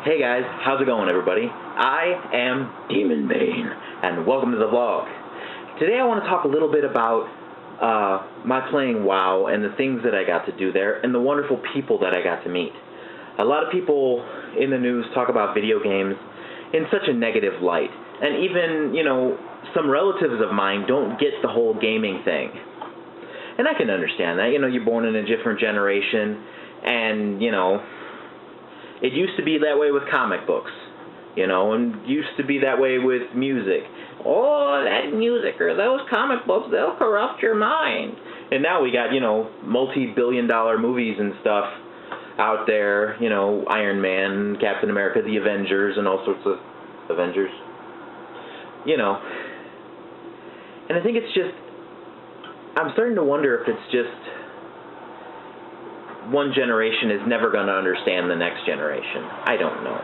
Hey guys, how's it going everybody? I am Demon Bane, and welcome to the vlog. Today I want to talk a little bit about my playing WoW and the things that I got to do there, and the wonderful people that I got to meet. A lot of people in the news talk about video games in such a negative light, and even, some relatives of mine don't get the whole gaming thing. And I can understand that, you're born in a different generation, and, it used to be that way with comic books, and used to be that way with music. Oh, that music or those comic books, they'll corrupt your mind. And now we got, multi-billion-dollar movies and stuff out there, Iron Man, Captain America, the Avengers, and all sorts of Avengers. And I think it's just, I'm starting to wonder if it's just one generation is never going to understand the next generation. I don't know.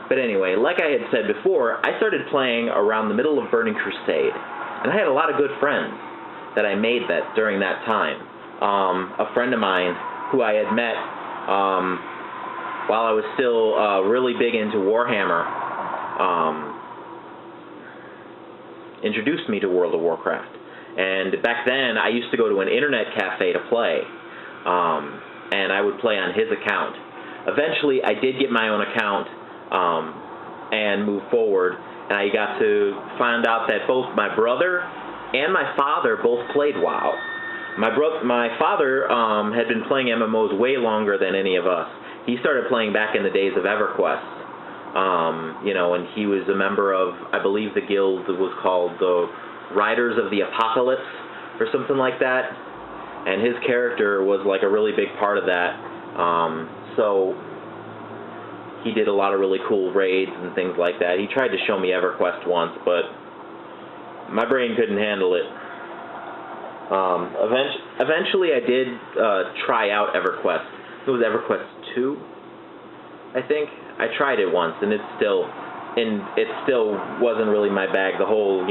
But anyway, like I had said before, I started playing around the middle of Burning Crusade, and I had a lot of good friends that I made during that time. A friend of mine who I had met while I was still really big into Warhammer introduced me to World of Warcraft. And back then, I used to go to an internet cafe to play. And I would play on his account. Eventually, I did get my own account and move forward, and I got to find out that both my brother and my father both played WoW. My father had been playing MMOs way longer than any of us. He started playing back in the days of EverQuest, and he was a member of, I believe the guild was called the Riders of the Apocalypse or something like that. And his character was like a really big part of that. So he did a lot of really cool raids and things like that. He tried to show me EverQuest once, but my brain couldn't handle it. Eventually I did try out EverQuest. It was EverQuest 2, I think. I tried it once, and it still wasn't really my bag. The whole,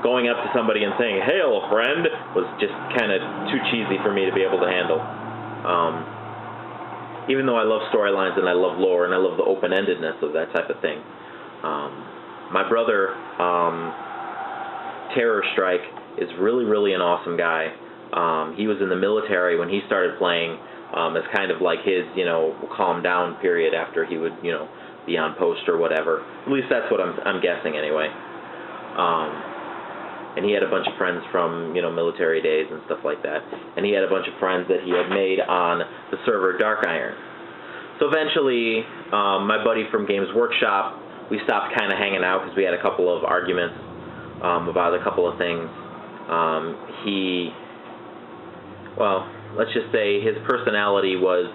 going up to somebody and saying, "Hail, friend," was just kind of too cheesy for me to be able to handle. Even though I love storylines and I love lore and I love the open-endedness of that type of thing. My brother, Terror Strike, is really, really an awesome guy. He was in the military when he started playing as kind of like his, calm down period after he would, be on post or whatever. At least that's what I'm guessing anyway. And he had a bunch of friends from, military days and stuff like that. And he had a bunch of friends that he had made on the server Dark Iron. So eventually, my buddy from Games Workshop, we stopped kind of hanging out because we had a couple of arguments about a couple of things. Let's just say his personality was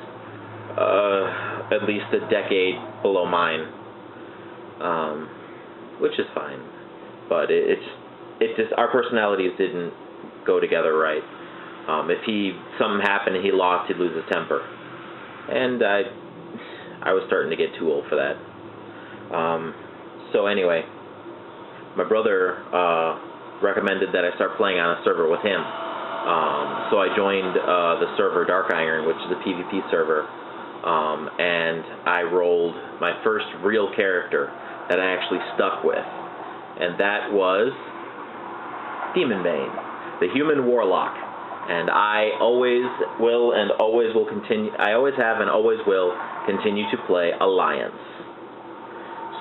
at least a decade below mine, which is fine. But our personalities didn't go together right. If something happened and he lost, he'd lose his temper. And I was starting to get too old for that. So anyway, my brother recommended that I start playing on a server with him. So I joined the server Dark Iron, which is a PvP server. And I rolled my first real character that I actually stuck with. And that was Demon Bane, the human warlock, and I always will and always will continue. I always have and always will continue to play Alliance.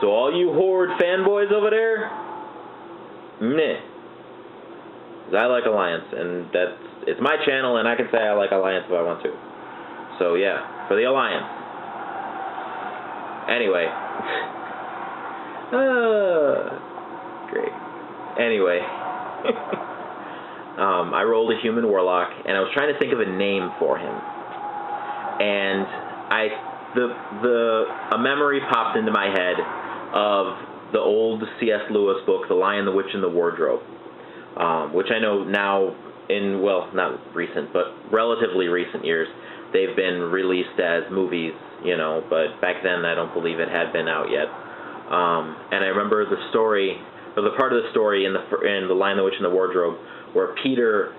So all you Horde fanboys over there, meh. 'Cause I like Alliance, and it's my channel, and I can say I like Alliance if I want to. So yeah, for the Alliance. Anyway, great. Anyway. I rolled a human warlock, and I was trying to think of a name for him, and a memory popped into my head of the old C.S. Lewis book, The Lion, the Witch, and the Wardrobe, which I know now not recent, but relatively recent years, they've been released as movies, but back then I don't believe it had been out yet. And I remember the story, or the part of the story in The Lion, the Witch, and the Wardrobe, where Peter,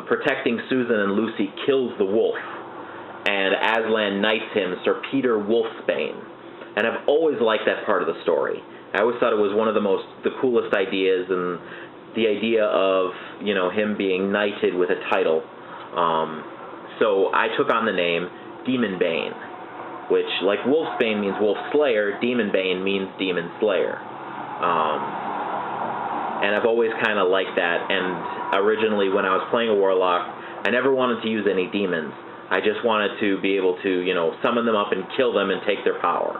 protecting Susan and Lucy, kills the wolf, and Aslan knights him Sir Peter Wolfsbane. and I've always liked that part of the story. I always thought it was one of the coolest ideas, and the idea of, you know, him being knighted with a title. So I took on the name Demon Bane, which, like Wolfsbane means Wolf Slayer, Demon Bane means Demon Slayer. And I've always kind of liked that, and originally when I was playing a Warlock, I never wanted to use any demons. I just wanted to be able to, you know, summon them up and kill them and take their power.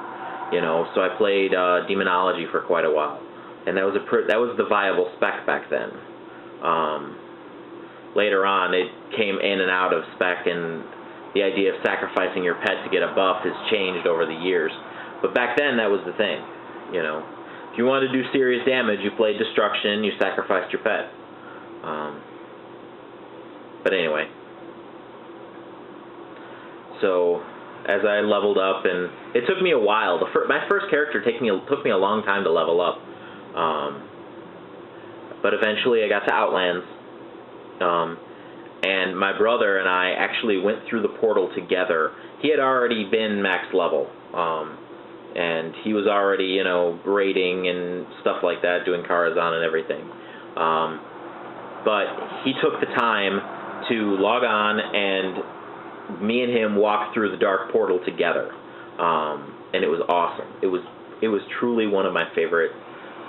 You know, so I played Demonology for quite a while, and that was the viable spec back then. Later on, it came in and out of spec, and the idea of sacrificing your pet to get a buff has changed over the years. But back then, that was the thing. You know, if you wanted to do serious damage, you played Destruction, you sacrificed your pet. But anyway, so as I leveled up, and it took me a while. My first character took me a long time to level up, but eventually I got to Outlands, and my brother and I actually went through the portal together. He had already been max level, and he was already, you know, raiding and stuff like that, doing Karazhan and everything. But he took the time to log on, and me and him walked through the dark portal together, and it was awesome. It was truly one of my favorite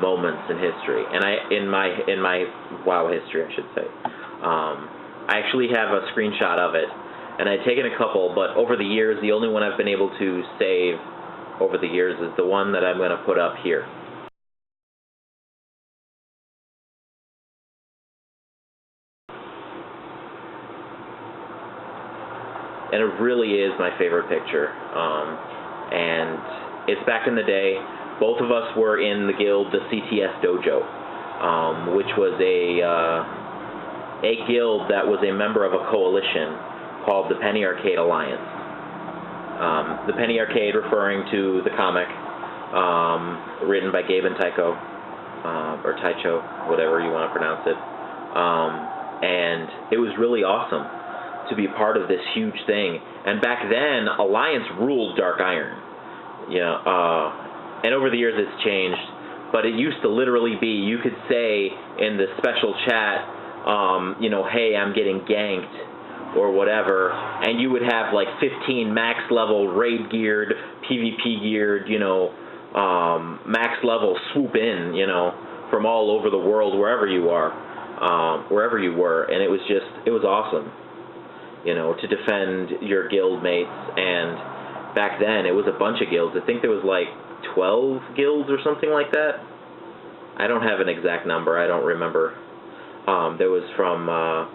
moments in history, and in my WoW history, I should say. I actually have a screenshot of it, and I'd taken a couple, but over the years, the only one I've been able to save over the years is the one that I'm going to put up here. And it really is my favorite picture. And it's back in the day. Both of us were in the guild, the CTS Dojo, which was a guild that was a member of a coalition called the Penny Arcade Alliance. The Penny Arcade referring to the comic written by Gabe and Tycho, or Taicho, whatever you want to pronounce it. And it was really awesome to be part of this huge thing. And back then, Alliance ruled Dark Iron. You know, and over the years it's changed, but it used to literally be, you could say in the special chat, you know, hey, I'm getting ganked, or whatever, and you would have like 15 max level raid geared, PvP geared, you know, max level swoop in, you know, from all over the world, wherever you are, wherever you were, and it was awesome, you know, to defend your guild mates. And back then it was a bunch of guilds. I think there was like 12 guilds or something like that. I don't have an exact number, I don't remember. There was from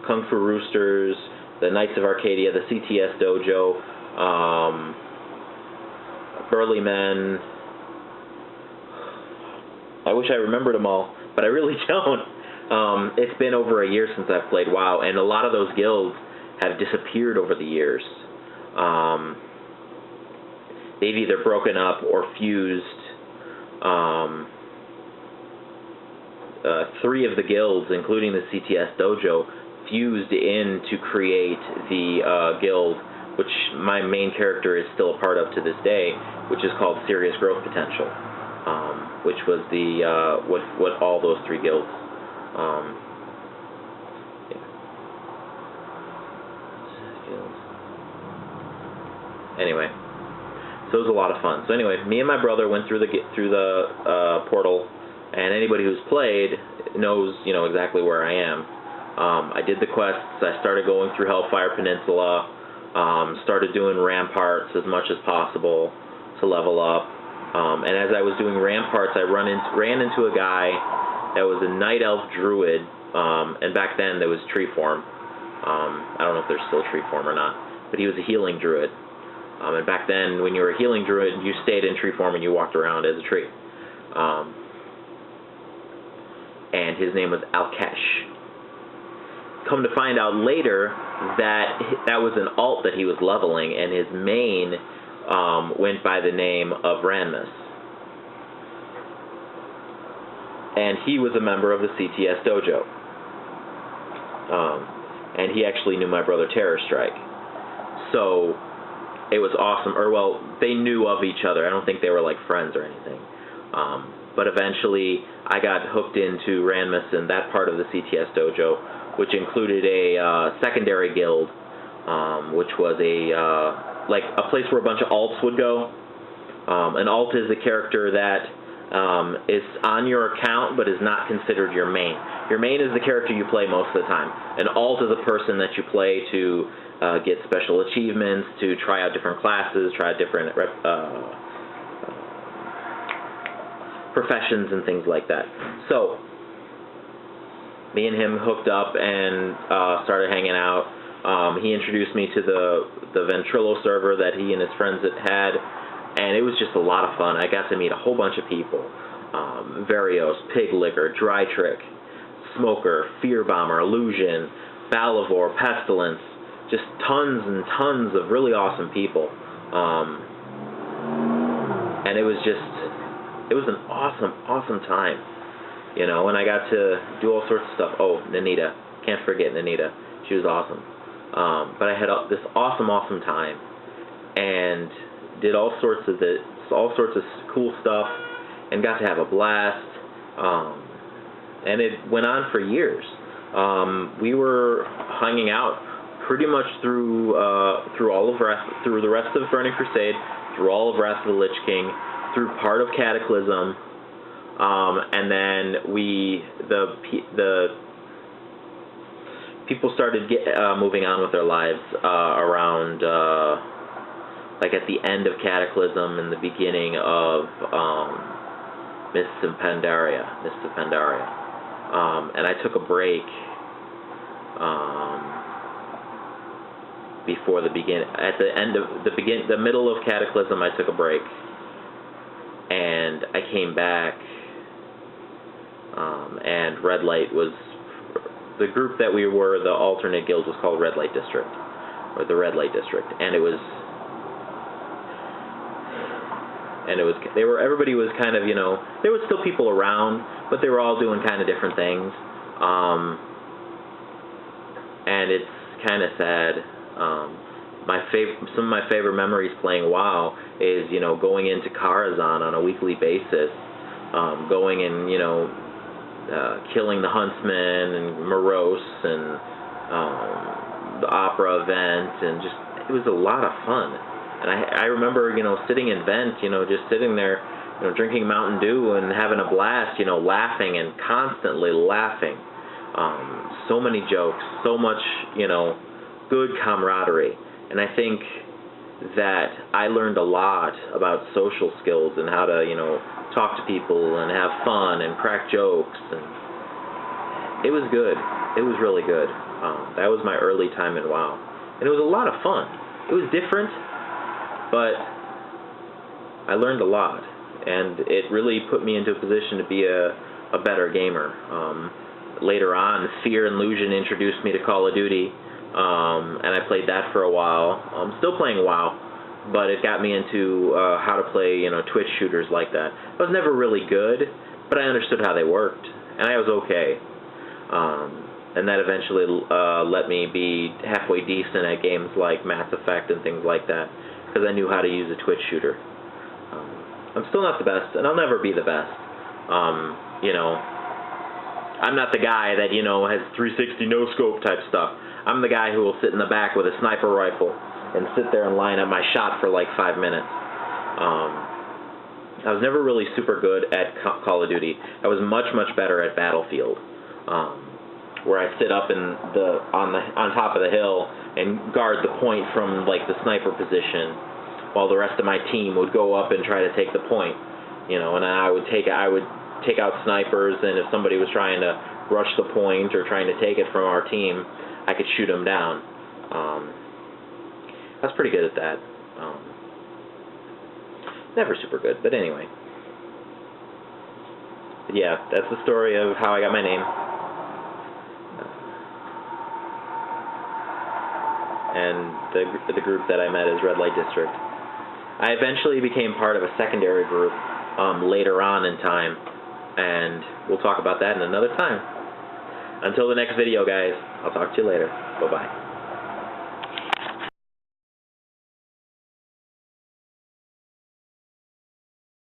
Kung Fu Roosters, the Knights of Arcadia, the CTS Dojo, Burly Men. I wish I remembered them all, but I really don't. It's been over a year since I've played WoW, and a lot of those guilds have disappeared over the years. They've either broken up or fused. 3 of the guilds, including the CTS Dojo, fused in to create the guild, which my main character is still a part of to this day, which is called Serious Growth Potential, which was the what all those 3 guilds. Anyway, so it was a lot of fun. So anyway, me and my brother went through the portal, and anybody who's played knows, you know, exactly where I am. I did the quests. I started going through Hellfire Peninsula, started doing ramparts as much as possible to level up. And as I was doing ramparts, I ran into a guy that was a Night Elf Druid, and back then there was tree form. I don't know if there's still tree form or not, but he was a healing druid. And back then, when you were a healing druid, you stayed in tree form and you walked around as a tree. And his name was Alkesh. Come to find out later that was an alt that he was leveling, and his main went by the name of Ranmus. And he was a member of the CTS Dojo. And he actually knew my brother Terror Strike. So it was awesome. Or, well, they knew of each other. I don't think they were, like, friends or anything. But eventually, I got hooked into Ranmus and that part of the CTS dojo, which included a secondary guild, which was like a place where a bunch of alts would go. An alt is a character that is on your account but is not considered your main. Your main is the character you play most of the time. An alt is a person that you play to get special achievements, to try out different classes, try out different professions and things like that. So, me and him hooked up and started hanging out. He introduced me to the Ventrilo server that he and his friends had, and it was just a lot of fun. I got to meet a whole bunch of people. Varios, Pig Licker, Dry Trick, Smoker, Fear Bomber, Illusion, Balivore, Pestilence, just tons and tons of really awesome people. And it was an awesome time, you know, and I got to do all sorts of stuff. Oh, Nanita, can't forget Nanita. She was awesome. But I had this awesome time, and did all sorts of cool stuff, and got to have a blast. And it went on for years. We were hanging out pretty much through the rest of Burning Crusade, through all of Wrath of the Lich King, through part of Cataclysm, and then the people started moving on with their lives around like at the end of Cataclysm and the beginning of Mists of Pandaria. And I took a break before the middle of Cataclysm. I took a break, and I came back, and Redlight was the group that we were. The alternate guild was called Redlight District, or the Redlight District, and everybody was kind of, you know, there was still people around, but they were all doing kind of different things, and it's kind of sad. Some of my favorite memories playing WoW is, you know, going into Karazhan on a weekly basis, going and, you know, killing the Huntsman and Morose and the Opera event, and just, it was a lot of fun. And I remember, you know, sitting in Vent, you know, just sitting there, you know, drinking Mountain Dew and having a blast, you know, laughing and constantly laughing. So many jokes, so much, you know, good camaraderie. And I think that I learned a lot about social skills and how to, you know, talk to people and have fun and crack jokes. And it was good. It was really good. That was my early time in WoW. And it was a lot of fun. It was different, but I learned a lot. And it really put me into a position to be a better gamer. Later on, Fear and Illusion introduced me to Call of Duty, and I played that for a while. I'm still playing WoW, but it got me into how to play, you know, Twitch shooters like that. I was never really good, but I understood how they worked, and I was okay. And that eventually let me be halfway decent at games like Mass Effect and things like that, because I knew how to use a Twitch shooter. I'm still not the best, and I'll never be the best. You know, I'm not the guy that, you know, has 360 no-scope type stuff. I'm the guy who will sit in the back with a sniper rifle and sit there and line up my shot for like 5 minutes. I was never really super good at Call of Duty. I was much better at Battlefield, where I sit up on top of the hill and guard the point from like the sniper position, while the rest of my team would go up and try to take the point. You know, and I would take out snipers, and if somebody was trying to rush the point or trying to take it from our team, I could shoot them down. I was pretty good at that. Never super good, but anyway. But yeah, that's the story of how I got my name. And the group that I met is Redlight District. I eventually became part of a secondary group later on in time, and we'll talk about that in another time. Until the next video, guys, I'll talk to you later. Bye-bye.